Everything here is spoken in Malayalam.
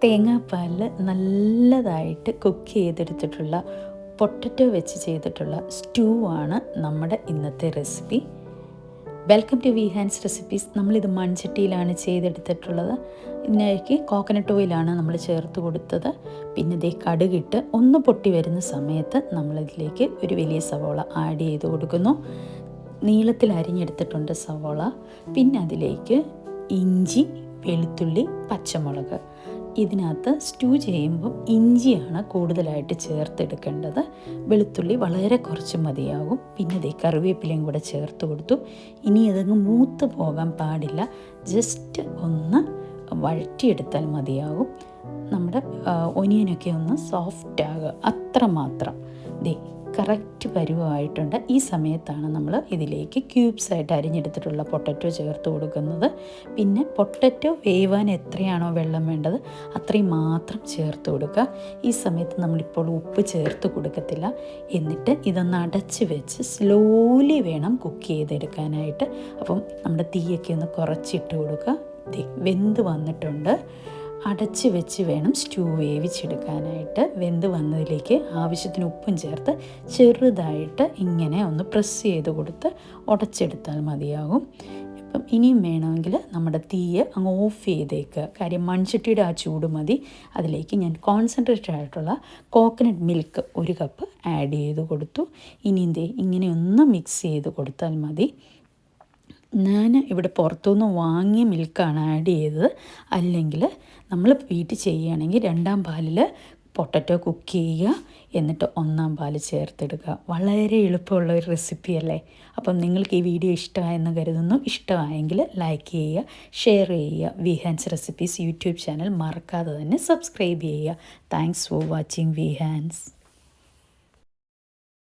തേങ്ങാപ്പാലിൽ നല്ലതായിട്ട് കുക്ക് ചെയ്തെടുത്തിട്ടുള്ള പൊട്ടറ്റോ വെച്ച് ചെയ്തിട്ടുള്ള സ്റ്റൂ ആണ് നമ്മുടെ ഇന്നത്തെ recipe. Welcome to Vihan's recipes. നമ്മളിത് മൺചട്ടിയിലാണ് ചെയ്തെടുത്തിട്ടുള്ളത്. ഇതിലേക്ക് കോക്കനട്ട് ഓയിലാണ് നമ്മൾ ചേർത്ത് കൊടുത്തത്. പിന്നെ ഇതേ കടുകിട്ട് ഒന്ന് പൊട്ടി വരുന്ന സമയത്ത് നമ്മളിതിലേക്ക് ഒരു വലിയ സവോള ആഡ് ചെയ്ത് കൊടുക്കുന്നു. നീളത്തിൽ അരിഞ്ഞെടുത്തിട്ടുണ്ട് സവോള. പിന്നെ അതിലേക്ക് ഇഞ്ചി, വെളുത്തുള്ളി, പച്ചമുളക്. ഇതിനകത്ത് സ്റ്റൂ ചെയ്യുമ്പം ഇഞ്ചിയാണ് കൂടുതലായിട്ട് ചേർത്തെടുക്കേണ്ടത്. വെളുത്തുള്ളി വളരെ കുറച്ച് മതിയാകും. പിന്നെ ഇതേ കറിവേപ്പിലയും കൂടെ ചേർത്ത് കൊടുത്തു. ഇനി അതങ്ങ് മൂത്ത് പോകാൻ പാടില്ല, ജസ്റ്റ് ഒന്ന് വഴറ്റിയെടുത്താൽ മതിയാകും. നമ്മുടെ ഒനിയനൊക്കെ ഒന്ന് സോഫ്റ്റ് ആകുക, അത്രമാത്രം. ദേ കറക്റ്റ് പരുവമായിട്ടുണ്ട്. ഈ സമയത്താണ് നമ്മൾ ഇതിലേക്ക് ക്യൂബ്സായിട്ട് അരിഞ്ഞെടുത്തിട്ടുള്ള പൊട്ടറ്റോ ചേർത്ത് കൊടുക്കുന്നത്. പിന്നെ പൊട്ടറ്റോ വേവാൻ എത്രയാണോ വെള്ളം വേണ്ടത് അത്രയും മാത്രം ചേർത്ത് കൊടുക്കുക. ഈ സമയത്ത് നമ്മളിപ്പോൾ ഉപ്പ് ചേർത്ത് കൊടുക്കത്തില്ല. എന്നിട്ട് ഇതൊന്ന് അടച്ച് വെച്ച് സ്ലോലി വേണം കുക്ക് ചെയ്തെടുക്കാനായിട്ട്. അപ്പം നമ്മുടെ തീയൊക്കെ ഒന്ന് കുറച്ചിട്ട് കൊടുക്കുക. വെന്ത് വന്നിട്ടുണ്ട്. അടച്ച് വെച്ച് വേണം സ്റ്റൂ വേവിച്ചെടുക്കാനായിട്ട്. വെന്ത് വന്നതിലേക്ക് ആവശ്യത്തിന് ഉപ്പും ചേർത്ത് ചെറുതായിട്ട് ഇങ്ങനെ ഒന്ന് പ്രസ് ചെയ്ത് കൊടുത്ത് ഉടച്ചെടുത്താൽ മതിയാകും. ഇപ്പം ഇനിയും വേണമെങ്കിൽ നമ്മുടെ തീയെ അങ്ങ് ഓഫ് ചെയ്തേക്കുക. കാര്യം മൺചട്ടിയുടെ ആ ചൂട് മതി. അതിലേക്ക് ഞാൻ കോൺസെൻട്രേറ്റഡ് ആയിട്ടുള്ള കോക്കനട്ട് മിൽക്ക് 1 കപ്പ് ആഡ് ചെയ്ത് കൊടുത്തു. ഇനി ഇങ്ങനെ ഒന്ന് മിക്സ് ചെയ്ത് കൊടുത്താൽ മതി. ഞാൻ ഇവിടെ പുറത്തുനിന്ന് വാങ്ങിയ മിൽക്കാണ് ആഡ് ചെയ്തത്. അല്ലെങ്കിൽ നമ്മൾ വീട്ടിൽ ചെയ്യുകയാണെങ്കിൽ 2ാം പാലിൽ പൊട്ടറ്റോ കുക്ക് ചെയ്യുക, എന്നിട്ട് 1ാം പാല് ചേർത്തെടുക്കുക. വളരെ എളുപ്പമുള്ള ഒരു റെസിപ്പി അല്ലേ? അപ്പം നിങ്ങൾക്ക് ഈ വീഡിയോ ഇഷ്ടമായെന്ന് കരുതുന്നു. ഇഷ്ടമായെങ്കിൽ ലൈക്ക് ചെയ്യുക, ഷെയർ ചെയ്യുക. വിഹാൻസ് റെസിപ്പീസ് യൂട്യൂബ് ചാനൽ മറക്കാതെ തന്നെ സബ്സ്ക്രൈബ് ചെയ്യുക. Thanks for watching വിഹാൻസ്.